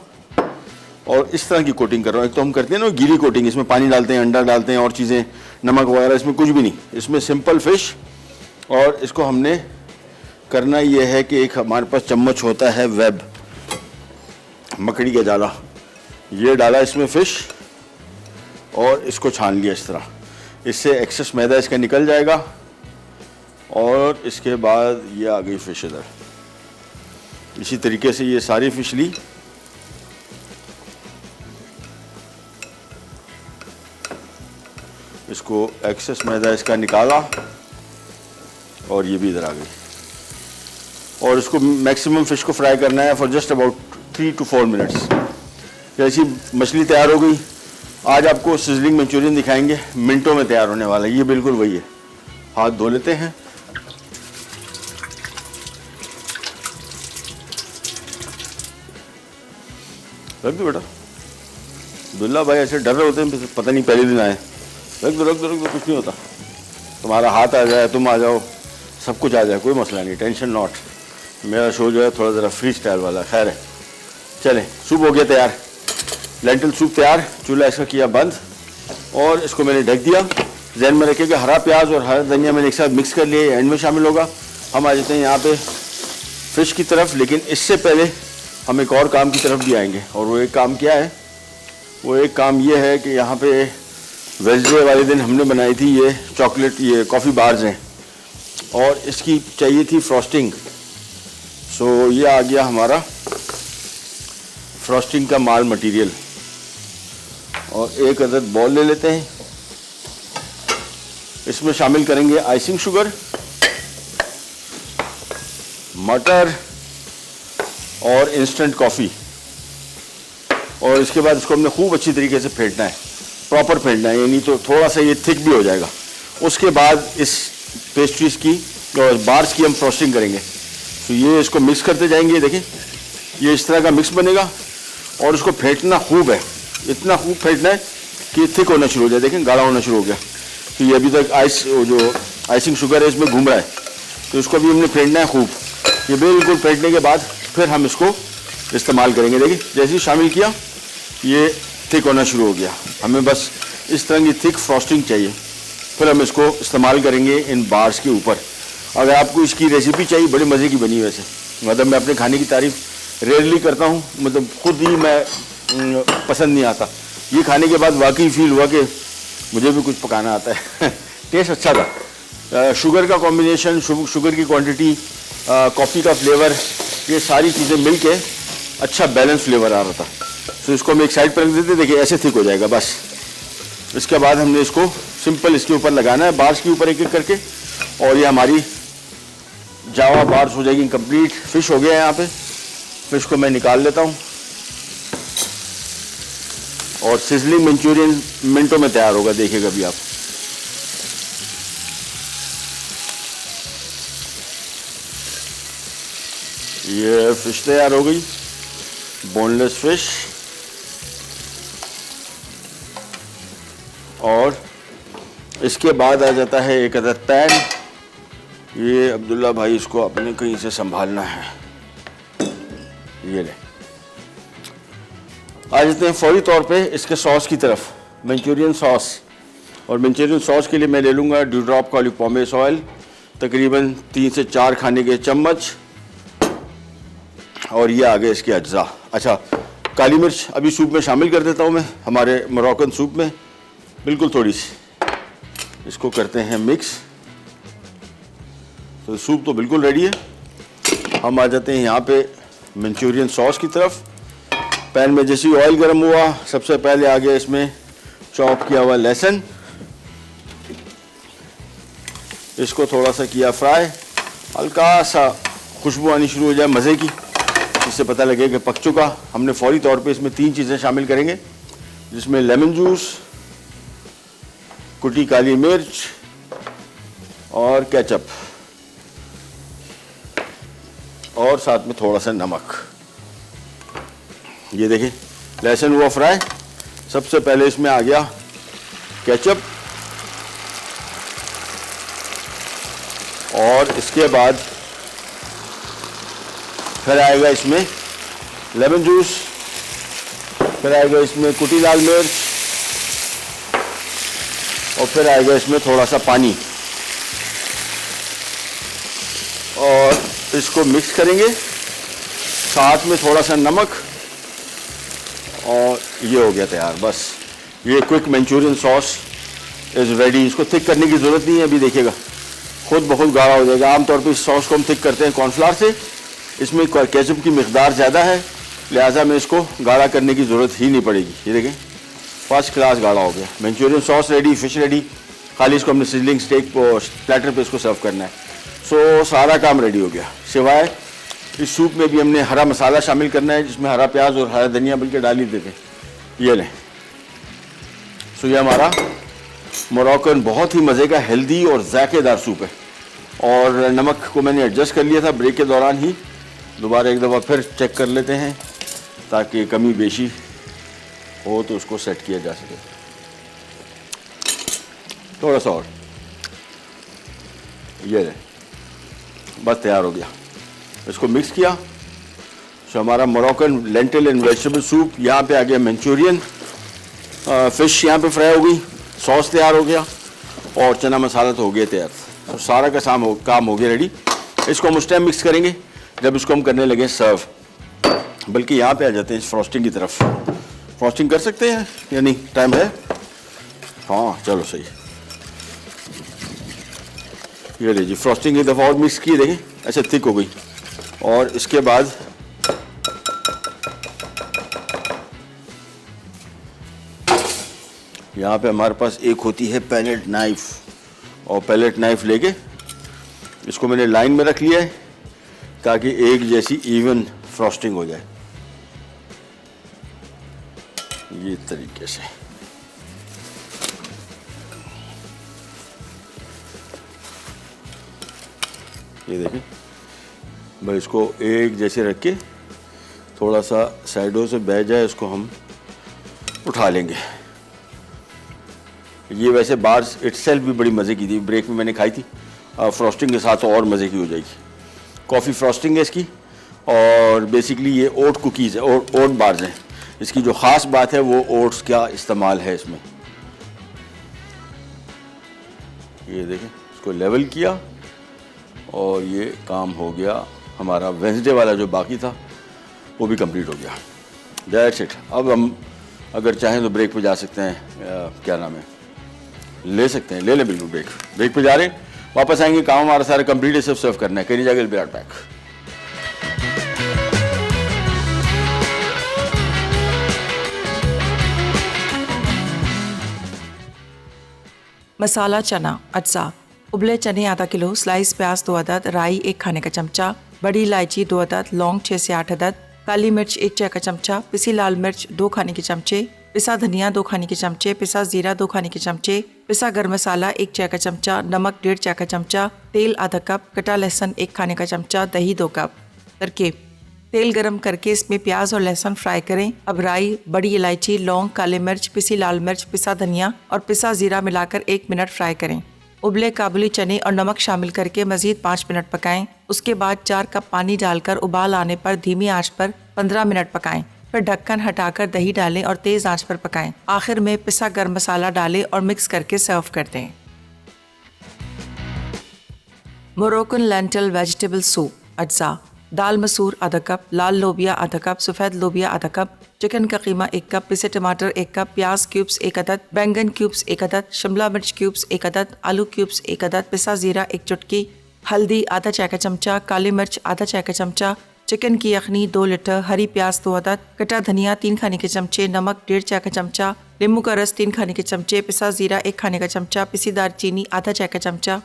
Speaker 1: और इस तरह की कोटिंग कर रहा हूँ। एक तो हम करते हैं ना गीली कोटिंग, इसमें पानी डालते हैं, अंडा डालते हैं और चीज़ें, नमक वगैरह, इसमें कुछ भी नहीं, इसमें सिंपल फ़िश। और इसको हमने करना ये है कि एक हमारे पास चम्मच होता है वेब, मकड़ी का जाला, ये डाला इसमें फ़िश और इसको छान लिया इस तरह। इससे एक्सेस मैदा इसका निकल जाएगा और इसके बाद ये आ गई फ़िश इधर। इसी तरीके से ये सारी फ़िश ली, इसको एक्सेस मैदा इसका निकाला और ये भी इधर आ गई। और इसको मैक्सिमम फ़िश को फ्राई करना है for just about 3 to 4 minutes. जैसी मछली तैयार हो गई, आज आपको सिजलिंग मंचूरियन दिखाएंगे, मिनटों में तैयार होने वाला है। ये बिल्कुल वही है। हाथ धो लेते हैं। रख दो बेटा। दुल्ला भाई ऐसे डर रहे होते हैं, पता नहीं पहले दिन आए। रख दो, कुछ नहीं होता। तुम्हारा हाथ आ जाए, तुम आ जाओ, सब कुछ आ जाए, कोई मसला नहीं, टेंशन नॉट। मेरा शो जो है थोड़ा ज़रा फ्री स्टाइल वाला। खैर है, चलें, सूप हो गया तैयार, लेंटिल सूप तैयार। चूल्हा इसका किया बंद और इसको मैंने ढक दिया। जहन में रखिए कि हरा प्याज और हरा धनिया मैंने एक साथ मिक्स कर लिया, एंड में शामिल होगा। हम आ जाते हैं यहाँ पे फ़िश की तरफ, लेकिन इससे पहले हम एक और काम की तरफ भी आएंगे। और वो एक काम क्या है? वो एक काम ये है कि यहाँ पे वेडनेसडे वाले दिन हमने बनाई थी ये चॉकलेट, ये कॉफ़ी बार्स हैं, और इसकी चाहिए थी फ्रॉस्टिंग। सो ये आ गया हमारा फ्रॉस्टिंग का माल मटेरियल। और एक अदद बॉल ले लेते हैं, इसमें शामिल करेंगे आइसिंग शुगर, मटर और इंस्टेंट कॉफ़ी। और इसके बाद इसको हमने खूब अच्छी तरीके से फेंटना है, प्रॉपर फेंटना है, यानी तो थोड़ा सा ये थिक भी हो जाएगा। उसके बाद इस पेस्ट्रीज की और बार्स की हम फ्रॉस्टिंग करेंगे। तो ये इसको मिक्स करते जाएंगे, देखें ये इस तरह का मिक्स बनेगा। और इसको फेंटना खूब है, इतना खूब फेंटना है कि थिक होना शुरू हो जाए। देखें गाढ़ा होना शुरू हो गया। तो ये अभी तक जो आइसिंग शुगर है इसमें घूम रहा है, तो इसको भी हमने फेंटना है खूब। ये बिल्कुल फेंटने के बाद फिर हम इसको इस्तेमाल करेंगे। देखिए जैसे ही शामिल किया ये थिक होना शुरू हो गया। हमें बस इस तरह की थिक फ्रॉस्टिंग चाहिए, फिर हम इसको इस्तेमाल करेंगे इन बार्स के ऊपर। अगर आपको इसकी रेसिपी चाहिए, बड़ी मज़े की बनी वैसे, मतलब मैं अपने खाने की तारीफ़ रेयरली करता हूँ, मतलब खुद ही मैं पसंद नहीं आता। ये खाने के बाद वाकई फील हुआ कि मुझे भी कुछ पकाना आता है। टेस्ट अच्छा था, शुगर का कॉम्बिनेशन, शुगर की क्वांटिटी, कॉफ़ी का फ्लेवर, ये सारी चीज़ें मिल के अच्छा बैलेंस फ्लेवर आ रहा था। तो इसको हम एक साइड पर रख देते, देखिए ऐसे थिक हो जाएगा बस। इसके बाद हमने इसको सिंपल इसके ऊपर लगाना है, बार्स के ऊपर एक एक करके, और ये हमारी जावा बार्स हो जाएगी कंप्लीट। फिश हो गया है यहाँ पे, फिश को मैं निकाल लेता हूँ और सिजलिंग मंचूरियन मिनटों में तैयार होगा, देखिएगा अभी आप। ये फिश तैयार हो गई, बोनलेस फिश। और इसके बाद आ जाता है एक अदद पैन। ये अब्दुल्ला भाई इसको अपने कहीं से संभालना है, ये ले। आ जाते हैं फौरी तौर पे इसके सॉस की तरफ, मंचूरियन सॉस। और मंचूरियन सॉस के लिए मैं ले लूँगा ड्यू ड्रॉप का ऑलिव पॉमेस ऑयल, तकरीबन 3 से 4 खाने के चम्मच। और ये आ गए इसके अज्जा। अच्छा, काली मिर्च अभी सूप में शामिल कर देता हूँ मैं, हमारे मोरक्कन सूप में बिल्कुल थोड़ी सी। इसको करते हैं मिक्स। तो सूप तो बिल्कुल रेडी है। हम आ जाते हैं यहाँ पे मंचूरियन सॉस की तरफ। पैन में जैसे ही ऑयल गर्म हुआ, सबसे पहले आ गया इसमें चॉप किया हुआ लहसुन। इसको थोड़ा सा किया फ्राई, हल्का सा खुशबू आनी शुरू हो जाए मज़े की, इससे पता लगे कि पक चुका। हमने फौरी तौर पे इसमें 3 चीज़ें शामिल करेंगे, जिसमें लेमन जूस, कुटी काली मिर्च और केचप, और साथ में थोड़ा सा नमक। ये देखिए लहसुन हुआ फ्राई। सबसे पहले इसमें आ गया केचप, और इसके बाद फिर आएगा इसमें लेमन जूस, फिर आएगा इसमें कुटी लाल मिर्च, और फिर आएगा इसमें थोड़ा सा पानी। और इसको मिक्स करेंगे, साथ में थोड़ा सा नमक, और ये हो गया तैयार। बस ये quick Manchurian sauce is ready. इसको थिक करने की ज़रूरत नहीं है, अभी देखिएगा खुद बहुत गाढ़ा हो जाएगा। आमतौर पर इस सॉस को हम थिक करते हैं कॉर्नफ्लावर से, इसमें केचप की मिकदार ज़्यादा है, लिहाजा में इसको गाढ़ा करने की ज़रूरत ही नहीं पड़ेगी। ये देखें फर्स्ट क्लास गाढ़ा हो गया। Manchurian sauce ready, fish ready, खाली इसको हमने सिजलिंग स्टेक प्लेटर पे इसको सर्व करना है। सो सारा काम रेडी हो गया, सिवाय इस सूप में भी हमने हरा मसाला शामिल करना है, जिसमें हरा प्याज और हरा धनिया बल्कि डाल ही देते। ये लें। सो ये हमारा मोरक्कन बहुत ही मज़े का हेल्दी और जायकेदार सूप है। और नमक को मैंने एडजस्ट कर लिया था ब्रेक के दौरान ही, दोबारा एक दफ़ा फिर चेक कर लेते हैं ताकि कमी बेशी हो तो उसको सेट किया जा सके। थोड़ा सा और। ये रहे, बस तैयार हो गया। इसको मिक्स किया तो हमारा Moroccan lentil and vegetable soup यहाँ पे आ गया। मंचूरियन फ़िश यहाँ पे फ्राई हो गई, सॉस तैयार हो गया और चना मसाला तो हो गया तैयार। तो सारा का काम हो गया रेडी। इसको हम उस टाइम मिक्स करेंगे जब इसको हम करने लगे सर्व। बल्कि यहाँ पे आ जाते हैं इस फ्रॉस्टिंग की तरफ। फ्रॉस्टिंग कर सकते हैं या नहीं, टाइम है? हाँ चलो सही। ये लीजिए फ्रॉस्टिंग एक दफ़ा और मिक्स किए, देखें ऐसे थिक हो गई। और इसके बाद यहाँ पे हमारे पास एक होती है पैलेट नाइफ, और पैलेट नाइफ लेके इसको मैंने लाइन में रख लिया है ताकि एक जैसी इवन फ्रॉस्टिंग हो जाए, ये तरीके से। ये देखें भाई, इसको एक जैसे रख के थोड़ा सा साइडों से बह जाए, इसको हम उठा लेंगे। ये वैसे बार्स इटसेल्फ भी बड़ी मज़े की थी, ब्रेक में मैंने खाई थी। फ्रॉस्टिंग के साथ और मज़े की हो जाएगी। कॉफ़ी फ्रॉस्टिंग है इसकी, और बेसिकली ये ओट कुकीज़ है, ओट बार्स हैं। इसकी जो ख़ास बात है वो ओट्स का इस्तेमाल है इसमें। ये देखें, इसको लेवल किया और ये काम हो गया। हमारा वेंसडे वाला जो बाकी था वो भी कंप्लीट हो गया। That's it. अब हम अगर चाहें तो ब्रेक पे जा सकते हैं, क्या नाम है, ले सकते हैं, ले लें बिल्कुल। ब्रेक पे जा रहे हैं, वापस आएंगे, काम हमारा सारा कंप्लीट है, सिर्फ सर्व करना है। कहीं जाके बिराट पैक।
Speaker 2: मसाला चना अज्जा, उबले चने आधा किलो, स्लाइस प्याज 2 अदद, राई 1 खाने का चमचा, बड़ी इलायची 2 अदद, लौंग 6 से 8 अदद, काली मिर्च 1 चाय का चमचा, पिसी लाल मिर्च 2 खाने के चमचे, पिसा धनिया 2 खाने के चमचे, पिसा जीरा 2 खाने के चमचे, पिसा गर्म मसाला 1 चाय का चमचा, नमक 1.5 चाय का चमचा, तेल आधा कप, कटा लहसुन 1 खाने का चमचा, दही 2 कप। तरकीब: तेल गरम करके इसमें प्याज और लहसुन फ्राई करें। अब राई, बड़ी इलायची, लौंग, काली मिर्च, पिसी लाल मिर्च, पिसा धनिया और पिसा जीरा मिलाकर 1 मिनट फ्राई करें। उबले काबुली चने और नमक शामिल करके मजीद 5 मिनट पकाएं। उसके बाद 4 कप पानी डालकर उबाल आने पर धीमी आंच पर 15 मिनट पकाएं। फिर ढक्कन हटाकर दही डालें और तेज आंच पर पकाएं। आखिर में पिसा गर्म मसाला डालें और मिक्स करके सर्व कर दें। मोरक्कन लेंटिल वेजिटेबल सूप अज्जा, दाल मसूर आधा कप, लाल लोबिया आधा कप, सफ़ेद लोबिया आधा कप, चिकन का कीमा 1 कप, पिसे टमाटर 1 कप, प्याज क्यूब्स 1 अदद, बैंगन क्यूब्स 1 अदद, शिमला मिर्च क्यूब्स 1 अदद, आलू क्यूब्स 1 अदद, पिसा जीरा 1 चुटकी, हल्दी आधा चाय का चमचा, काली मिर्च आधा चाय का चमचा, चिकन की यखनी 2 लीटर, हरी प्याज 2 अदद, कटा धनिया 3 खाने के चमचे, नमक 1.5 चाय का चमचा, नींबू का रस 3 खाने के चमचे, पिसा जीरा 1 खाने का चमचा, पिसी दालचीनी आधा चाय का चमचा।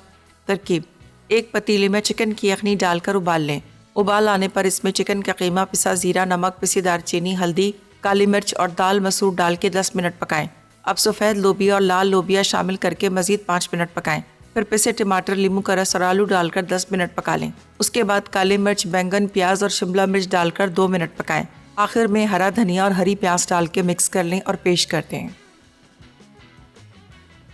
Speaker 2: तरकीब: एक पतीले में चिकन की यखनी डालकर उबाल लें। उबाल आने पर इसमें चिकन का कीमा, पिसा जीरा, नमक, पिसी दालचीनी, हल्दी, काली मिर्च और दाल मसूर डाल के 10 मिनट पकाएं। अब सफ़ेद लोबिया और लाल लोबिया शामिल करके मजीद 5 मिनट पकाएं। फिर पिसे टमाटर, नींबू का रस और आलू डालकर 10 मिनट पका लें। उसके बाद काली मिर्च, बैंगन, प्याज और शिमला मिर्च डालकर 2 मिनट पकाएं। आखिर में हरा धनिया और हरी प्याज डाल के मिक्स कर लें और पेश कर दें।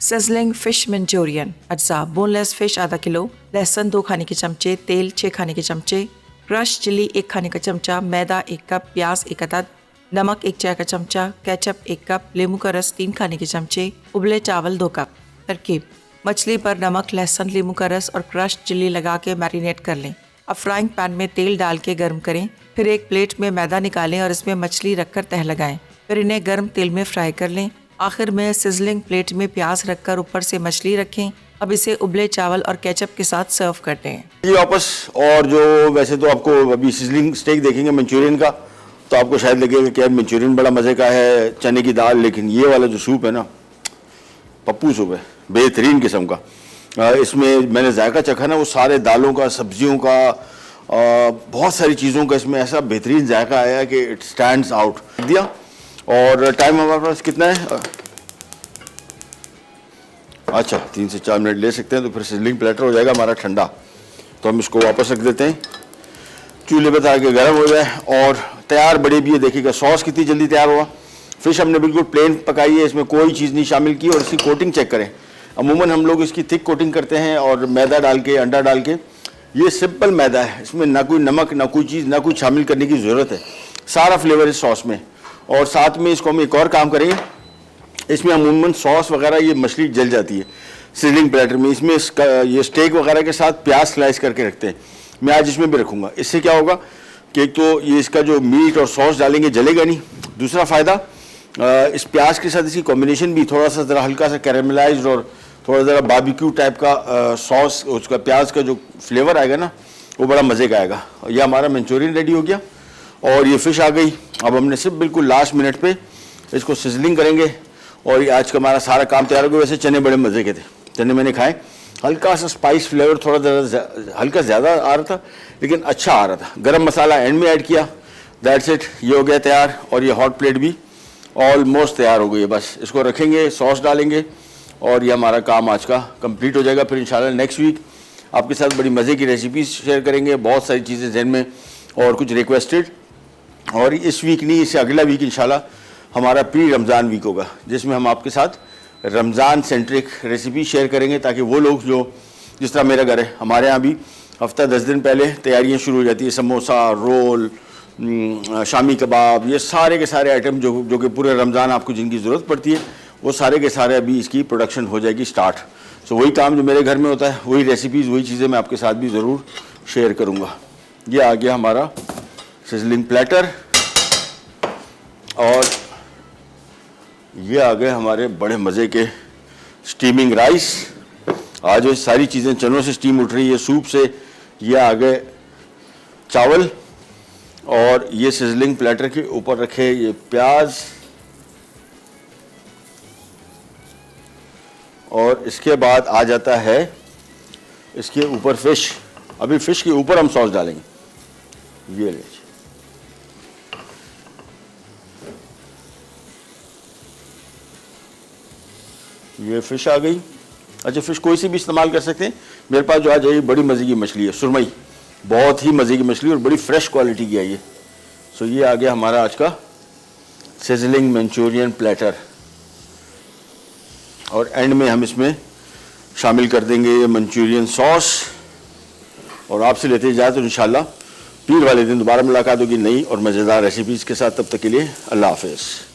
Speaker 2: सिजलिंग फिश मंचूरियन अज्जा, बोनलेस फिश आधा किलो, लहसुन 2 खाने के चमचे, तेल 6 खाने के चमचे, क्रश चिली 1 खाने का चमचा, मैदा 1 कप, प्याज 1 अदद, नमक 1 चाय का चमचा, केचप 1 कप, नींबू का रस 3 खाने के चमचे, उबले चावल 2 कप। तरकीब: मछली पर नमक, लहसुन, नींबू का रस और क्रश चिली लगा के मैरिनेट कर लें। अब फ्राइंग पैन में तेल डाल के गर्म करें। फिर एक प्लेट में मैदा निकालें और इसमें मछली रखकर तह लगाएं। फिर इन्हें गर्म तेल में फ्राई कर लें। आखिर में सिजलिंग प्लेट में प्याज रखकर ऊपर से मछली रखें। अब इसे उबले चावल और केचप के साथ सर्व करते हैं।
Speaker 1: ये वापस, और जो वैसे तो आपको अभी सिजलिंग स्टेक देखेंगे मंचूरियन का, तो आपको शायद लगेगा कि यार मंचूरियन बड़ा मज़े का है, चने की दाल, लेकिन ये वाला जो सूप है ना, पप्पू सूप है, बेहतरीन किस्म का। इसमें मैंने जायका चखा ना, वो सारे दालों का, सब्जियों का, बहुत सारी चीज़ों का इसमें ऐसा बेहतरीन जायका आया कि इट स्टैंड्स आउट दिया। और टाइम हमारे पास कितना है? अच्छा, 3 से 4 मिनट ले सकते हैं, तो फिर सिजलिंग प्लेटर हो जाएगा हमारा ठंडा। तो हम इसको वापस रख देते हैं, चूल्हे पर ताकि गर्म हो जाए और तैयार। बड़े भी ये देखिएगा सॉस कितनी जल्दी तैयार हुआ। फिश हमने बिल्कुल प्लेन पकाई है, इसमें कोई चीज़ नहीं शामिल की। और इसकी कोटिंग चेक करें, अमूमन हम लोग इसकी थिक कोटिंग करते हैं और मैदा डाल के, अंडा डाल के। ये सिंपल मैदा है, इसमें ना कोई नमक, ना कोई चीज़, ना कुछ शामिल करने की ज़रूरत है। सारा फ्लेवर इस सॉस में। और साथ में इसको हम एक और काम करेंगे, इसमें अमूमन सॉस वगैरह ये मछली जल जाती है सिजलिंग प्लेटर में। इसमें ये स्टेक वगैरह के साथ प्याज स्लाइस करके रखते हैं, मैं आज इसमें भी रखूँगा। इससे क्या होगा कि एक तो ये इसका जो मीट और सॉस डालेंगे जलेगा नहीं। दूसरा फ़ायदा, इस प्याज के साथ इसकी कॉम्बिनेशन भी थोड़ा सा ज़रा हल्का सा कैरेमलाइज्ड और थोड़ा ज़रा बारबेक्यू टाइप का सॉस, उसका प्याज का जो फ्लेवर आएगा ना, वो बड़ा मज़े का आएगा। ये हमारा मंचूरियन रेडी हो गया और ये फ़िश आ गई। अब हमने सिर्फ बिल्कुल लास्ट मिनट पे इसको सिजलिंग करेंगे और ये आज का हमारा सारा काम तैयार हो गया। वैसे चने बड़े मज़े के थे, चने मैंने खाए, हल्का सा स्पाइस फ्लेवर थोड़ा ज़्यादा, हल्का ज़्यादा आ रहा था लेकिन अच्छा आ रहा था। गरम मसाला एंड में ऐड किया, दैट्स इट, ये हो गया तैयार। और ये हॉट प्लेट भी ऑलमोस्ट तैयार हो गई है। बस इसको रखेंगे, सॉस डालेंगे और ये हमारा काम आज का कंप्लीट हो जाएगा। फिर इंशाल्लाह नेक्स्ट वीक आपके साथ बड़ी मज़े की रेसिपीज शेयर करेंगे, बहुत सारी चीज़ें जहन में और कुछ रिक्वेस्टेड। और इस वीक नहीं, इससे अगला वीक इंशाल्लाह हमारा प्री रमज़ान वीक होगा, जिसमें हम आपके साथ रमज़ान सेंट्रिक रेसिपी शेयर करेंगे, ताकि वो लोग जो, जिस तरह मेरा घर है, हमारे यहाँ भी हफ्ता 10 दिन पहले तैयारियाँ शुरू हो जाती है। समोसा, रोल, शामी कबाब, ये सारे के सारे आइटम जो कि पूरे रमज़ान आपको जिनकी ज़रूरत पड़ती है, वो सारे के सारे अभी इसकी प्रोडक्शन हो जाएगी स्टार्ट। सो वही काम जो मेरे घर में होता है, वही रेसिपीज़, वही चीज़ें मैं आपके साथ भी ज़रूर शेयर करूँगा। ये आ गया हमारा सिजलिंग प्लेटर और ये आ गए हमारे बड़े मज़े के स्टीमिंग राइस। आज ये सारी चीज़ें चनों से स्टीम उठ रही है, सूप से। ये आ गए चावल और ये सिजलिंग प्लेटर के ऊपर रखे ये प्याज और इसके बाद आ जाता है इसके ऊपर फिश। अभी फिश के ऊपर हम सॉस डालेंगे। ये लीजिए, ये फिश आ गई। अच्छा, फिश कोई सी भी इस्तेमाल कर सकते हैं। मेरे पास जो आज आई बड़ी मज़े की मछली है, सुरमई, बहुत ही मज़े की मछली और बड़ी फ्रेश क्वालिटी की आई है। सो ये आ गया हमारा आज का सिजलिंग मंचूरियन प्लेटर और एंड में हम इसमें शामिल कर देंगे ये मंचूरियन सॉस। और आपसे लेते इजाज़त, इंशाल्लाह पीर वाले दिन दोबारा मुलाकात होगी नई और मज़ेदार रेसिपीज़ के साथ। तब तक के लिए अल्लाह हाफ़िज़।